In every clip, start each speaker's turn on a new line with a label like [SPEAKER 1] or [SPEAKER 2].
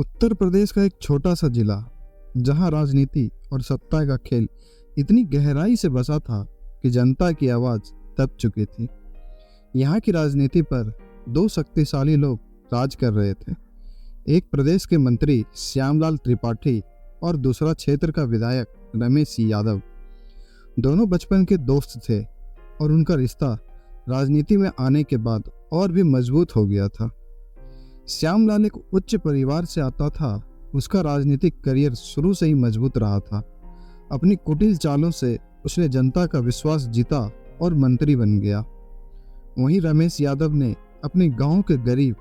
[SPEAKER 1] उत्तर प्रदेश का एक छोटा सा जिला जहां राजनीति और सत्ता का खेल इतनी गहराई से बसा था कि जनता की आवाज दब चुकी थी। यहाँ की राजनीति पर दो शक्तिशाली लोग राज कर रहे थे। एक प्रदेश के मंत्री श्यामलाल त्रिपाठी और दूसरा क्षेत्र का विधायक रमेश यादव। दोनों बचपन के दोस्त थे और उनका रिश्ता राजनीति में आने के बाद और भी मजबूत हो गया था। श्यामलाल एक उच्च परिवार से आता था। उसका राजनीतिक करियर शुरू से ही मजबूत रहा था। अपनी कुटिल चालों से उसने जनता का विश्वास जीता और मंत्री बन गया। वहीं रमेश यादव ने अपने गांव के गरीब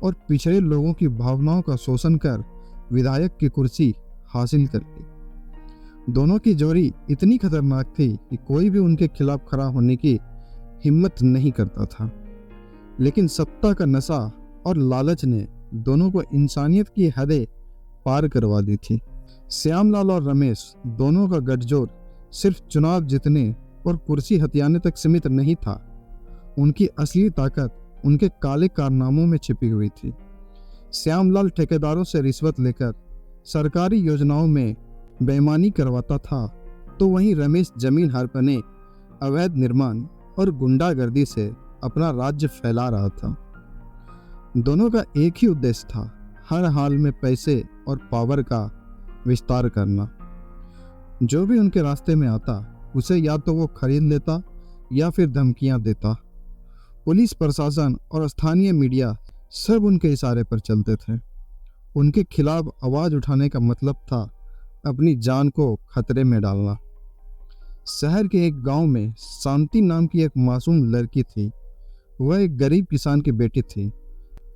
[SPEAKER 1] और पिछड़े लोगों की भावनाओं का शोषण कर विधायक की कुर्सी हासिल कर ली। दोनों की जोड़ी इतनी खतरनाक थी कि कोई भी उनके खिलाफ खड़ा होने की हिम्मत नहीं करता था। लेकिन सत्ता का नशा और लालच ने दोनों को इंसानियत की हदें पार करवा दी थी। श्यामलाल और रमेश दोनों का गठजोड़ सिर्फ चुनाव जीतने और कुर्सी हथियाने तक सीमित नहीं था। उनकी असली ताकत उनके काले कारनामों में छिपी हुई थी। श्यामलाल ठेकेदारों से रिश्वत लेकर सरकारी योजनाओं में बेईमानी करवाता था, तो वहीं रमेश जमीन हड़पने, अवैध निर्माण और गुंडागर्दी से अपना राज्य फैला रहा था। दोनों का एक ही उद्देश्य था, हर हाल में पैसे और पावर का विस्तार करना। जो भी उनके रास्ते में आता उसे या तो वो खरीद लेता या फिर धमकियां देता। पुलिस प्रशासन और स्थानीय मीडिया सब उनके इशारे पर चलते थे। उनके खिलाफ आवाज उठाने का मतलब था अपनी जान को खतरे में डालना। शहर के एक गांव में शांति नाम की एक मासूम लड़की थी। वह एक गरीब किसान की बेटी थी,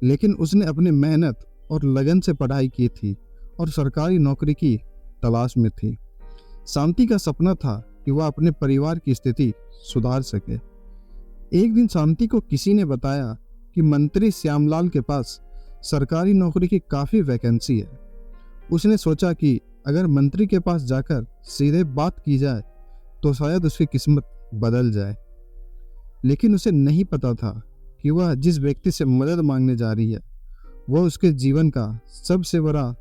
[SPEAKER 1] लेकिन उसने अपनी मेहनत और लगन से पढ़ाई की थी और सरकारी नौकरी की तलाश में थी। शांति का सपना था कि वह अपने परिवार की स्थिति सुधार सके। एक दिन शांति को किसी ने बताया कि मंत्री श्यामलाल के पास सरकारी नौकरी की काफ़ी वैकेंसी है। उसने सोचा कि अगर मंत्री के पास जाकर सीधे बात की जाए तो शायद उसकी किस्मत बदल जाए। लेकिन उसे नहीं पता था कि वह जिस व्यक्ति से मदद मांगने जा रही है वह उसके जीवन का सबसे बड़ा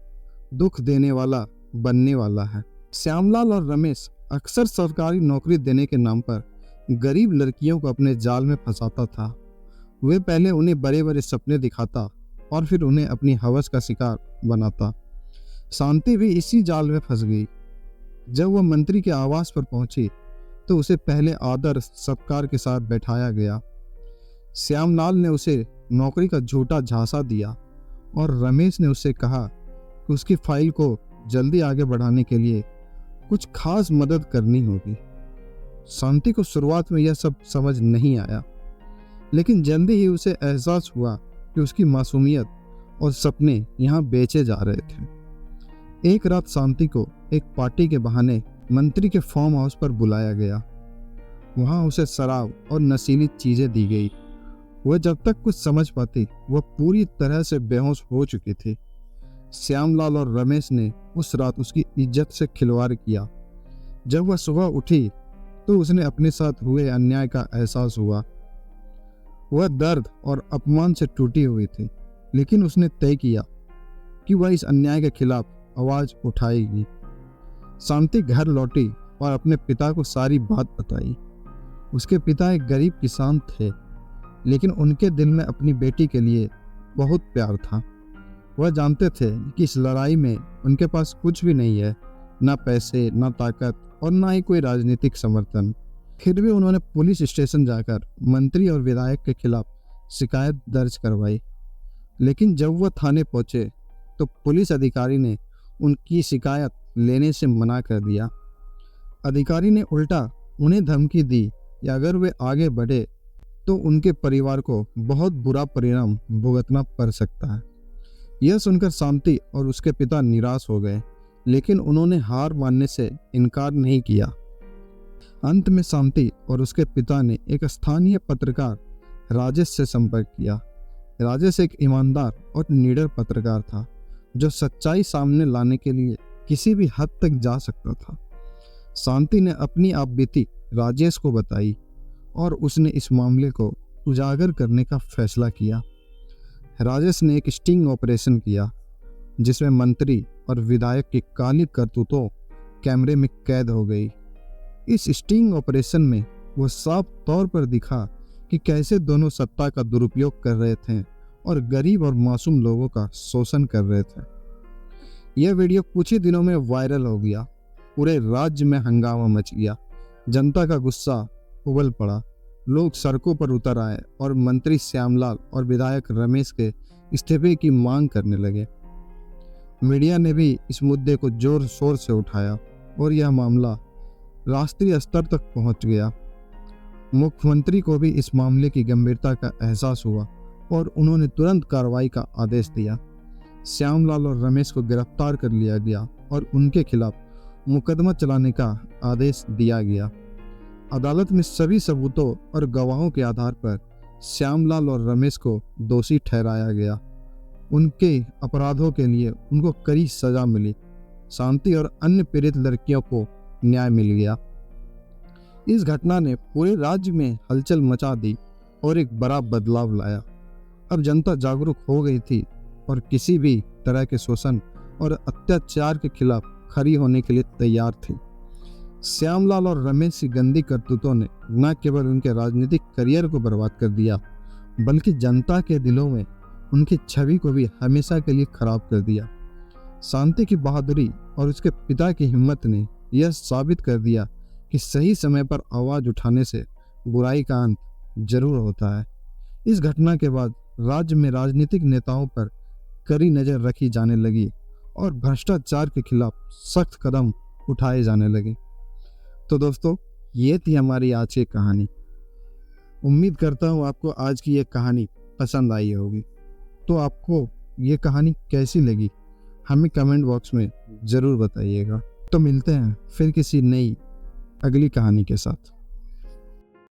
[SPEAKER 1] दुख देने वाला बनने वाला है। श्यामलाल और रमेश अक्सर सरकारी नौकरी देने के नाम पर गरीब लड़कियों को अपने जाल में फंसाता था। वे पहले उन्हें बड़े बड़े सपने दिखाता और फिर उन्हें अपनी हवस का शिकार बनाता। शांति भी इसी जाल में फंस गई। जब वह मंत्री के आवास पर पहुंची तो उसे पहले आदर सत्कार के साथ बैठाया गया। श्यामलाल ने उसे नौकरी का झूठा झांसा दिया और रमेश ने उससे कहा कि उसकी फाइल को जल्दी आगे बढ़ाने के लिए कुछ खास मदद करनी होगी। शांति को शुरुआत में यह सब समझ नहीं आया, लेकिन जल्दी ही उसे एहसास हुआ कि उसकी मासूमियत और सपने यहाँ बेचे जा रहे थे। एक रात शांति को एक पार्टी के बहाने मंत्री के फार्म हाउस पर बुलाया गया। वहाँ उसे शराब और नशीली चीजें दी गई। वह जब तक कुछ समझ पाती वह पूरी तरह से बेहोश हो चुकी थी। श्यामलाल और रमेश ने उस रात उसकी इज्जत से खिलवाड़ किया। जब वह सुबह उठी तो उसने अपने साथ हुए अन्याय का एहसास हुआ। वह दर्द और अपमान से टूटी हुई थी, लेकिन उसने तय किया कि वह इस अन्याय के खिलाफ आवाज उठाएगी। शांति घर लौटी और अपने पिता को सारी बात बताई। उसके पिता एक गरीब किसान थे, लेकिन उनके दिल में अपनी बेटी के लिए बहुत प्यार था। वह जानते थे कि इस लड़ाई में उनके पास कुछ भी नहीं है, ना पैसे, ना ताकत और ना ही कोई राजनीतिक समर्थन। फिर भी उन्होंने पुलिस स्टेशन जाकर मंत्री और विधायक के खिलाफ शिकायत दर्ज करवाई। लेकिन जब वह थाने पहुंचे तो पुलिस अधिकारी ने उनकी शिकायत लेने से मना कर दिया। अधिकारी ने उल्टा उन्हें धमकी दी कि अगर वे आगे बढ़े तो उनके परिवार को बहुत बुरा परिणाम भुगतना पड़ सकता है। यह सुनकर शांति और उसके पिता निराश हो गए, लेकिन उन्होंने हार मानने से इनकार नहीं किया। अंत में शांति और उसके पिता ने एक स्थानीय पत्रकार राजेश से संपर्क किया। राजेश एक ईमानदार और निडर पत्रकार था जो सच्चाई सामने लाने के लिए किसी भी हद तक जा सकता था। शांति ने अपनी आपबीती राजेश को बताई और उसने इस मामले को उजागर करने का फैसला किया। राजेश ने एक स्टिंग ऑपरेशन किया जिसमें मंत्री और विधायक की काली करतूतों कैमरे में कैद हो गई। इस स्टिंग ऑपरेशन में वो साफ तौर पर दिखा कि कैसे दोनों सत्ता का दुरुपयोग कर रहे थे और गरीब और मासूम लोगों का शोषण कर रहे थे। यह वीडियो कुछ ही दिनों में वायरल हो गया। पूरे राज्य में हंगामा मच गया। जनता का गुस्सा उबल पड़ा। लोग सड़कों पर उतर आए और मंत्री श्यामलाल और विधायक रमेश के इस्तीफे की मांग करने लगे। मीडिया ने भी इस मुद्दे को जोर शोर से उठाया और यह मामला राष्ट्रीय स्तर तक पहुंच गया। मुख्यमंत्री को भी इस मामले की गंभीरता का एहसास हुआ और उन्होंने तुरंत कार्रवाई का आदेश दिया। श्यामलाल और रमेश को गिरफ्तार कर लिया गया और उनके खिलाफ मुकदमा चलाने का आदेश दिया गया। अदालत में सभी सबूतों और गवाहों के आधार पर श्यामलाल और रमेश को दोषी ठहराया गया। उनके अपराधों के लिए उनको कड़ी सजा मिली। शांति और अन्य पीड़ित लड़कियों को न्याय मिल गया। इस घटना ने पूरे राज्य में हलचल मचा दी और एक बड़ा बदलाव लाया। अब जनता जागरूक हो गई थी और किसी भी तरह के शोषण और अत्याचार के खिलाफ खड़ी होने के लिए तैयार थी। श्यामलाल और रमेश की गंदी करतूतों ने न केवल उनके राजनीतिक करियर को बर्बाद कर दिया, बल्कि जनता के दिलों में उनकी छवि को भी हमेशा के लिए खराब कर दिया। शांति की बहादुरी और उसके पिता की हिम्मत ने यह साबित कर दिया कि सही समय पर आवाज उठाने से बुराई का अंत जरूर होता है। इस घटना के बाद राज्य में राजनीतिक नेताओं पर कड़ी नजर रखी जाने लगी और भ्रष्टाचार के खिलाफ सख्त कदम उठाए जाने लगे। तो दोस्तों, ये थी हमारी आज की कहानी। उम्मीद करता हूँ आपको आज की ये कहानी पसंद आई होगी। तो आपको ये कहानी कैसी लगी हमें कमेंट बॉक्स में ज़रूर बताइएगा। तो मिलते हैं फिर किसी नई अगली कहानी के साथ।